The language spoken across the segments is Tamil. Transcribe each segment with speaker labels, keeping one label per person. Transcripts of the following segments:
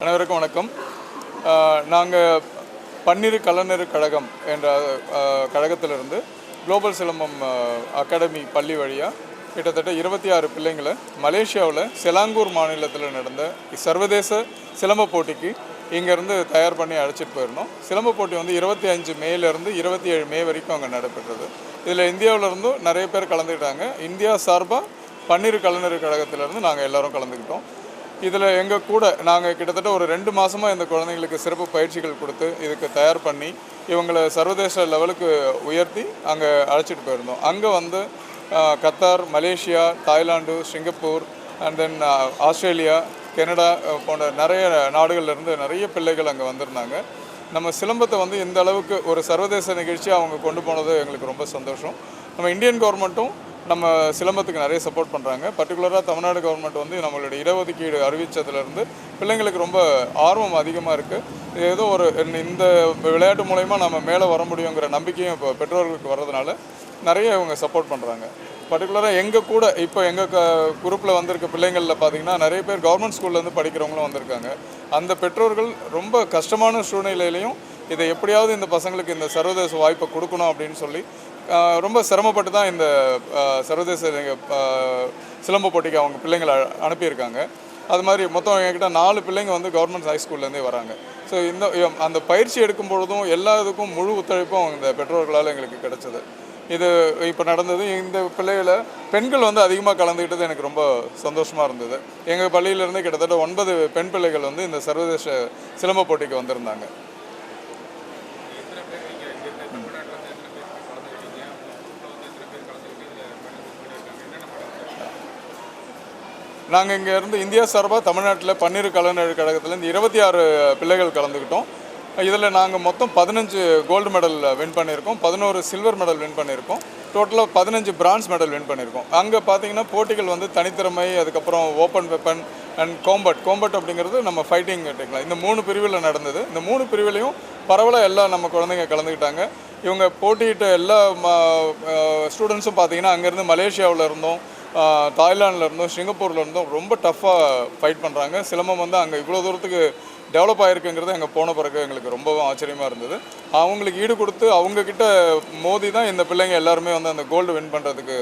Speaker 1: அனைவருக்கும் வணக்கம். நாங்கள் பன்னிரு கலைஞர் கழகம் என்ற கழகத்திலிருந்து குளோபல் சிலம்பம் அகாடமி பள்ளி வழியாக கிட்டத்தட்ட 26 பிள்ளைங்களை மலேசியாவில் செலாங்கூர் மாநிலத்தில் நடந்த சர்வதேச சிலம்ப போட்டிக்கு இங்கேருந்து தயார் பண்ணி அழைச்சிட்டு போயிருந்தோம். சிலம்ப போட்டி வந்து 25 மேலேருந்து 27 மே வரைக்கும் அங்கே நடைபெற்றது. இதில் இந்தியாவிலேருந்தும் நிறைய பேர் கலந்துக்கிட்டாங்க. இந்தியா சார்பாக பன்னிரு கலைஞர் கழகத்திலேருந்து நாங்கள் எல்லோரும் கலந்துக்கிட்டோம். இதில் எங்கள் கூட நாங்கள் கிட்டத்தட்ட ஒரு 2 மாதமாக இந்த குழந்தைங்களுக்கு சிறப்பு பயிற்சிகள் கொடுத்து இதுக்கு தயார் பண்ணி இவங்களை சர்வதேச லெவலுக்கு உயர்த்தி அங்கே அழைச்சிட்டு போயிருந்தோம். அங்கே வந்து Qatar, Malaysia, Thailand, Singapore and then Australia, Canada போன்ற நிறைய நாடுகள்லேருந்து நிறைய பிள்ளைகள் அங்கே வந்திருந்தாங்க. நம்ம சிலம்பத்தை வந்து இந்த அளவுக்கு ஒரு சர்வதேச நிகழ்ச்சியாக அவங்க கொண்டு போனது எங்களுக்கு ரொம்ப சந்தோஷம். நம்ம இந்தியன் கவர்மெண்ட்டும் நம்ம சிலம்பத்துக்கு நிறைய சப்போர்ட் பண்ணுறாங்க. பர்டிகுலராக தமிழ்நாடு கவர்மெண்ட் வந்து நம்மளுடைய இடஒதுக்கீடு அறிவித்ததுலேருந்து பிள்ளைங்களுக்கு ரொம்ப ஆர்வம் அதிகமாக இருக்குது. ஏதோ ஒரு இந்த விளையாட்டு மூலயமா நம்ம மேலே வர முடியுங்கிற நம்பிக்கையும் இப்போ பெற்றோர்களுக்கு வர்றதுனால நிறைய இவங்க சப்போர்ட் பண்ணுறாங்க. பர்டிகுலராக எங்கள் கூட இப்போ எங்கள் குரூப்பில் வந்திருக்க பிள்ளைங்களில் பார்த்திங்கன்னா நிறைய பேர் கவர்மெண்ட் ஸ்கூல்லேருந்து படிக்கிறவங்களும் வந்திருக்காங்க. அந்த பெற்றோர்கள் ரொம்ப கஷ்டமான சூழ்நிலையிலையும் இதை எப்படியாவது இந்த பசங்களுக்கு இந்த சர்வதேச வாய்ப்பை கொடுக்கணும் அப்படின்னு சொல்லி ரொம்ப சிரமப்பட்டு தான் இந்த சர்வதேச சிலம்ப போட்டிக்கு அவங்க பிள்ளைங்களை அனுப்பியிருக்காங்க. அது மாதிரி மொத்தம் என்கிட்ட 4 பிள்ளைங்க வந்து கவர்மெண்ட் ஹைஸ்கூல்லேருந்தே வராங்க. ஸோ அந்த பயிற்சி எடுக்கும் பொழுதும் எல்லா இதுக்கும் முழு ஒத்துழைப்பும் இந்த பெற்றோர்களால் எங்களுக்கு கிடைச்சது. இது இப்போ நடந்தது. இந்த பிள்ளைகளை பெண்கள் வந்து அதிகமாக கலந்துக்கிட்டது எனக்கு ரொம்ப சந்தோஷமாக இருந்தது. எங்கள் பள்ளியிலேருந்து கிட்டத்தட்ட 9 பெண் பிள்ளைகள் வந்து இந்த சர்வதேச சிலம்ப போட்டிக்கு வந்திருந்தாங்க. நாங்கள் இங்கேருந்து இந்தியா சார்பாக தமிழ்நாட்டில் பன்னிரு கலைஞர் கழகத்துலேருந்து 26 பிள்ளைகள் கலந்துக்கிட்டோம். இதில் நாங்கள் மொத்தம் 15 கோல்டு மெடல் வின் பண்ணியிருக்கோம், 11 சில்வர் மெடல் வின் பண்ணியிருக்கோம், டோட்டலாக 15 பிரான்ஸ் மெடல் வின் பண்ணியிருக்கோம். அங்கே பார்த்தீங்கன்னா போட்டிகள் வந்து தனித்திறமை, அதுக்கப்புறம் ஓப்பன் வெப்பன் அண்ட் கோம்பட் அப்படிங்கிறது நம்ம ஃபைட்டிங் டெக்னிக், இந்த 3 பிரிவில் நடந்தது. இந்த 3 பிரிவிலையும் பரவலாக எல்லாம் நம்ம குழந்தைங்க கலந்துக்கிட்டாங்க. இவங்க போட்டியிட்ட எல்லா ஸ்டூடெண்ட்ஸும் பார்த்தீங்கன்னா அங்கேருந்து மலேசியாவில் இருந்தோம், தாய்லாண்டில் இருந்தோம், சிங்கப்பூரில் இருந்தோம் ரொம்ப டஃப்பாக ஃபைட் பண்ணுறாங்க. சிலம்பம் வந்து அங்கே இவ்வளோ தூரத்துக்கு டெவலப் ஆகிருக்குங்கிறது அங்கே போன பிறகு எங்களுக்கு ரொம்பவும் ஆச்சரியமாக இருந்தது. அவங்களுக்கு ஈடு கொடுத்து அவங்கக்கிட்ட மோதி தான் இந்த பிள்ளைங்க எல்லாருமே வந்து அந்த கோல்டு வின் பண்ணுறதுக்கு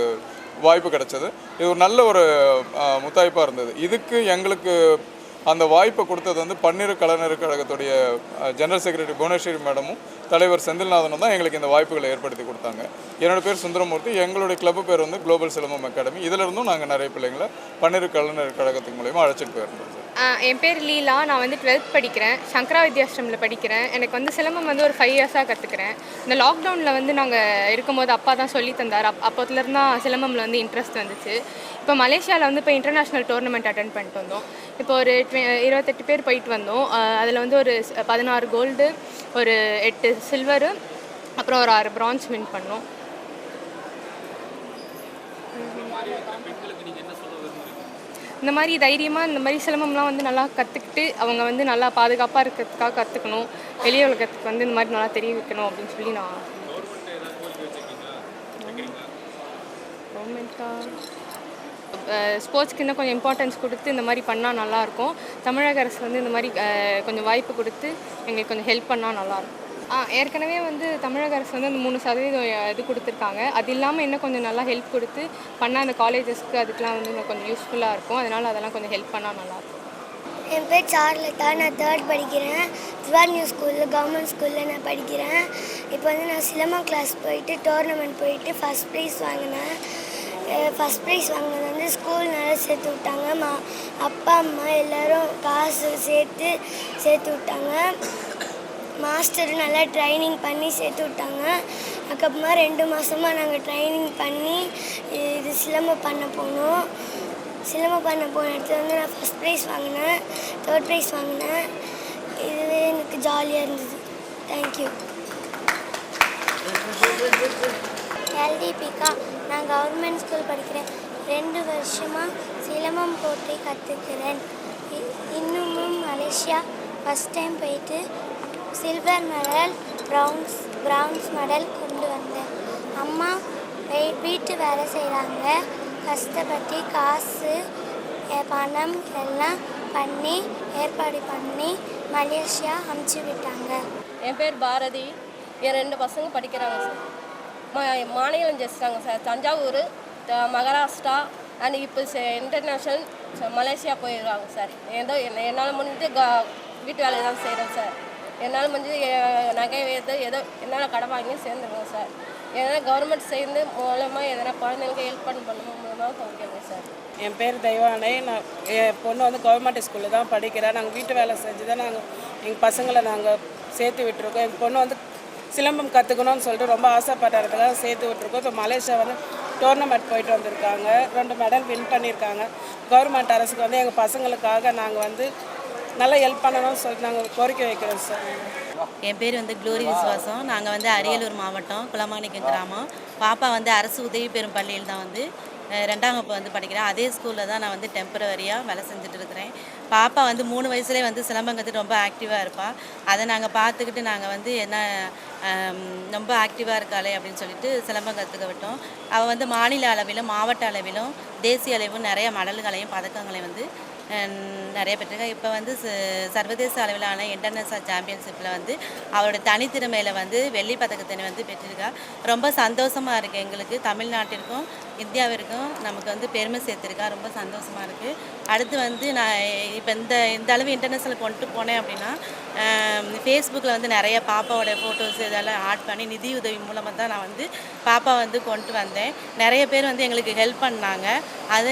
Speaker 1: வாய்ப்பு கிடச்சது. இது ஒரு நல்ல ஒரு முத்தாய்ப்பாக இருந்தது. இதுக்கு எங்களுக்கு அந்த வாய்ப்பை கொடுத்தது வந்து பன்னிரு கலைஞர் கழகத்துடைய ஜெனரல் செக்ரட்டரி புவனேஸ்வரி மேடமும் தலைவர் செந்தில்நாதனும் தான் எங்களுக்கு இந்த வாய்ப்புகளை ஏற்படுத்தி கொடுத்தாங்க. என்னோடய பேர் சுந்தரமூர்த்தி. எங்களுடைய கிளப்பு பேர் வந்து குளோபல் சிலம்பம் அகாடமி. இதிலிருந்தும் நாங்கள் நிறைய பிள்ளைங்களை பன்னிரு கலைஞர் கழகத்தின் மூலயமா அழைச்சிட்டு போயிருந்தோம்.
Speaker 2: என் பேர் லீலா. நான் வந்து 12th படிக்கிறேன், சங்கரா வித்யாசிரமில் படிக்கிறேன். எனக்கு வந்து சிலம்பம் வந்து ஒரு 5 இயர்ஸாக கற்றுக்கிறேன். இந்த லாக்டவுனில் வந்து நாங்கள் இருக்கும்போது அப்பா தான் சொல்லி தந்தார். அப்போத்துலேருந்து தான் சிலம்பமில் வந்து இன்ட்ரெஸ்ட் வந்துச்சு. இப்போ மலேசியாவில் வந்து இப்போ இன்டர்நேஷ்னல் டோர்னமெண்ட் அட்டென்ட் பண்ணிட்டு வந்தோம். இப்போ ஒரு 28 பேர் போயிட்டு வந்தோம். அதில் வந்து ஒரு 16 கோல்டு, ஒரு 8 சில்வரு, அப்புறம் ஒரு 6 பிரான்ஸ் வின் பண்ணோம். இந்த மாதிரி தைரியமாக இந்த மாதிரி சிலம்பம்லாம் வந்து நல்லா கற்றுக்கிட்டு அவங்க வந்து நல்லா பாதுகாப்பாக இருக்கிறதுக்காக கற்றுக்கணும், வெளியே உலகத்துக்கு வந்து இந்த மாதிரி நல்லா தெரிய வைக்கணும் அப்படின்னு சொல்லி நான் கவர்மெண்ட்டாக ஸ்போர்ட்ஸ்க்கு இன்னும் கொஞ்சம் இம்பார்ட்டன்ஸ் கொடுத்து இந்த மாதிரி பண்ணால் நல்லாயிருக்கும். தமிழக அரசு வந்து இந்த மாதிரி கொஞ்சம் வாய்ப்பு கொடுத்து எங்களுக்கு கொஞ்சம் ஹெல்ப் பண்ணால் நல்லாயிருக்கும். ஏற்கனவே வந்து தமிழக அரசு வந்து அந்த 3% இது கொடுத்துருக்காங்க. அது இல்லாமல் இன்னும் கொஞ்சம் நல்லா ஹெல்ப் கொடுத்து பண்ணால் அந்த காலேஜஸ்க்கு அதுக்கெலாம் வந்து இன்னும் கொஞ்சம் யூஸ்ஃபுல்லாக இருக்கும். அதனால் அதெல்லாம் கொஞ்சம் ஹெல்ப் பண்ணால் நல்லாயிருக்கும்.
Speaker 3: என் பேர் சார்லட்டா. நான் 3rd படிக்கிறேன். நியூ ஸ்கூலில் கவர்மெண்ட் ஸ்கூலில் நான் படிக்கிறேன். இப்போ வந்து நான் சிலம்பம் கிளாஸ் போயிட்டு டோர்னமெண்ட் போயிட்டு ஃபஸ்ட் ப்ரைஸ் வாங்கினேன். ஃபஸ்ட் ப்ரைஸ் வாங்கினது வந்து ஸ்கூல் நல்லா சேர்த்து விட்டாங்க. அப்பா அம்மா எல்லோரும் காசு சேர்த்து விட்டாங்க. மாஸ்டரும் நல்லா ட்ரைனிங் பண்ணி சேர்த்து விட்டாங்க. அதுக்கப்புறமா 2 மாதமாக நாங்கள் ட்ரைனிங் பண்ணி இது சிலம்பம் பண்ண போனோம். சிலம்பம் பண்ண போன இடத்துல வந்து நான் ஃபஸ்ட் ப்ரைஸ் வாங்கினேன், 3rd ப்ரைஸ் வாங்கினேன். இதுவே எனக்கு ஜாலியாக இருந்தது. தேங்க்யூ. எல்டிபிகா. நான் கவர்மெண்ட் ஸ்கூல் படிக்கிறேன். 2 வருஷமாக சிலம்பம் போட்டி கற்றுக்கிறேன். இன்னமும் மலேசியா ஃபஸ்ட் டைம் போயிட்டு சில்வர் மெடல், பிரான்ஸ் மெடல் கொண்டு வந்தேன். அம்மா வீட்டு வேலை செய்கிறாங்க. கஷ்டப்பட்டு காசு பணம் எல்லாம் பண்ணி ஏற்பாடு பண்ணி மலேசியா அமுச்சு விட்டாங்க.
Speaker 4: என் பேர் பாரதி. என் 2 பசங்க படிக்கிறாங்க சார். மாநிலம் ஜெயிச்சிட்டாங்க சார். தஞ்சாவூர், மகாராஷ்டிரா அண்ட் இப்போ இன்டர்நேஷ்னல் மலேசியா போயிருக்காங்க சார். ஏதோ என்னால் முடிஞ்சது வீட்டு வேலையை தான் செய்கிறேன் சார். என்னால் முடிஞ்சது நகை வைத்து ஏதோ என்னால் கடை வாங்கி சேர்ந்துருக்கேன் சார். எதனா கவர்மெண்ட் சேர்ந்து மூலமாக எதனா குழந்தைங்களுக்கு ஹெல்ப் பண்ண மூலமாக துவைக்கிறேன் சார்.
Speaker 5: என் பேர் தெய்வானை. நான் என் பொண்ணு வந்து கவர்மெண்ட் ஸ்கூலில் தான் படிக்கிறேன். நாங்கள் வீட்டு வேலை செஞ்சு தான் எங்கள் பசங்களை நாங்கள் சேர்த்து விட்டுருக்கோம். எங்கள் பொண்ணு வந்து சிலம்பம் கற்றுக்கணும்னு சொல்லிட்டு ரொம்ப ஆசைப்படுறதுக்காக சேர்த்து விட்டுருக்கோம். இப்போ மலேசியா வந்து டோர்னமெண்ட் போயிட்டு வந்திருக்காங்க. 2 மெடல் வின் பண்ணியிருக்காங்க. கவர்மெண்ட் அரசுக்கு வந்து எங்கள் பசங்களுக்காக நாங்கள் வந்து நல்லா ஹெல்ப் பண்ணணும்னு சொல்லிட்டு நாங்கள் கோரிக்கை வைக்கிறோம் சார்.
Speaker 6: என் பேர் வந்து க்ளோரி விஸ்வாசம். நாங்கள் வந்து அரியலூர் மாவட்டம் குளமாணிக்கம் கிராமம். பாப்பா வந்து அரசு உதவி பெறும் பள்ளியில் தான் வந்து 2ஆம் வகுப்பு வந்து படிக்கிறேன். அதே ஸ்கூலில் தான் நான் வந்து டெம்பரவரியாக வேலை செஞ்சுட்டு இருக்கிறேன். பாப்பா வந்து 3 வயசுலேயே வந்து சிலம்பம் கற்றுட்டு ரொம்ப ஆக்டிவாக இருப்பாள். அதை நாங்கள் பார்த்துக்கிட்டு நாங்கள் வந்து என்ன ரொம்ப ஆக்டிவாக இருக்காளே அப்படின்னு சொல்லிட்டு சிலம்பம் கற்றுக்க விட்டோம். அவள் வந்து மாநில அளவிலும் மாவட்ட அளவிலும் தேசிய அளவிலும் நிறைய மெடல்களையும் பதக்கங்களையும் வந்து நிறைய பெற்றிருக்கா. இப்போ வந்து சர்வதேச அளவிலான இன்டர்நேஷ்னல் சாம்பியன்ஷிப்பில் வந்து அவரோட தனித்திறமையில் வந்து வெள்ளி பதக்கத்தினை வந்து பெற்றிருக்கா. ரொம்ப சந்தோஷமாக இருக்குது எங்களுக்கு. தமிழ்நாட்டிற்கும் இந்தியாவிற்கும் நமக்கு வந்து பெருமை சேர்த்துருக்கா. ரொம்ப சந்தோஷமாக இருக்குது. அடுத்து வந்து நான் இப்போ இந்த அளவு இன்டர்நேஷ்னல் கொண்டு போனேன் அப்படின்னா ஃபேஸ்புக்கில் வந்து நிறைய பாப்பாவோட ஃபோட்டோஸ் இதெல்லாம் ஆட் பண்ணி நிதியுதவி மூலமாக தான் நான் வந்து பாப்பா வந்து கொண்டு வந்தேன். நிறைய பேர் வந்து எங்களுக்கு ஹெல்ப் பண்ணாங்க. அது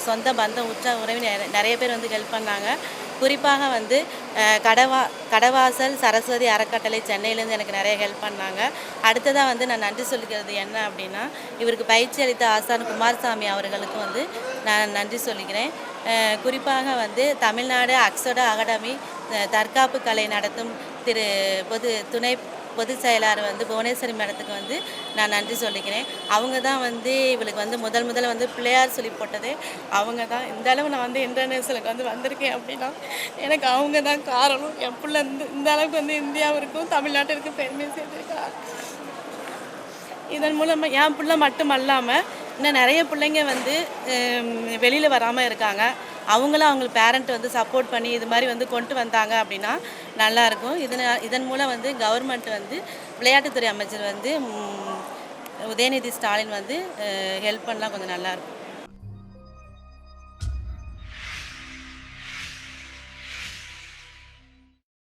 Speaker 6: சொந்த பந்தம் உறவினர் நிறைய பேர் வந்து ஹெல்ப் பண்ணாங்க. குறிப்பாக வந்து கடவாசல் சரஸ்வதி அறக்கட்டளை சென்னையிலேருந்து எனக்கு நிறைய ஹெல்ப் பண்ணாங்க. அடுத்ததாக வந்து நான் நன்றி சொல்லிக்கிறது என்ன அப்படின்னா, இவருக்கு பயிற்சி அளித்த ஆசான் குமாரசாமி அவர்களுக்கும் வந்து நான் நன்றி சொல்லிக்கிறேன். குறிப்பாக வந்து தமிழ்நாடு அக்ஸோடா அகாடமி தற்காப்பு கலை நடத்தும் துணை பொதுச் செயலாளர் வந்து புவனேஸ்வரி மேடத்துக்கு வந்து நான் நன்றி சொல்லிக்கிறேன். அவங்க தான் வந்து இவளுக்கு வந்து முதல்ல வந்து பிள்ளையார் சொல்லி போட்டதே அவங்க தான். இந்த அளவு நான் வந்து இன்டர்நேஷ்னலுக்கு வந்து வந்திருக்கேன் அப்படின்னா எனக்கு அவங்க தான் காரணம். என் பிள்ளை இந்த அளவுக்கு வந்து இந்தியாவிற்கும் தமிழ்நாட்டிற்கும் பெருமை சேர்த்துருக்கா. இதன் மூலமாக என் பிள்ளை மட்டும் அல்லாமல் இன்னும் நிறைய பிள்ளைங்க வந்து வெளியில் வராமல் இருக்காங்க. அவங்களும் அவங்களுக்கு பேரண்ட் வந்து சப்போர்ட் பண்ணி இது மாதிரி வந்து கொண்டு வந்தாங்க அப்படின்னா நல்லாயிருக்கும். இதன் மூலம் வந்து கவர்மெண்ட் வந்து விளையாட்டுத்துறை அமைச்சர் வந்து உதயநிதி ஸ்டாலின் வந்து ஹெல்ப் பண்ணலாம் கொஞ்சம் நல்லாயிருக்கும்.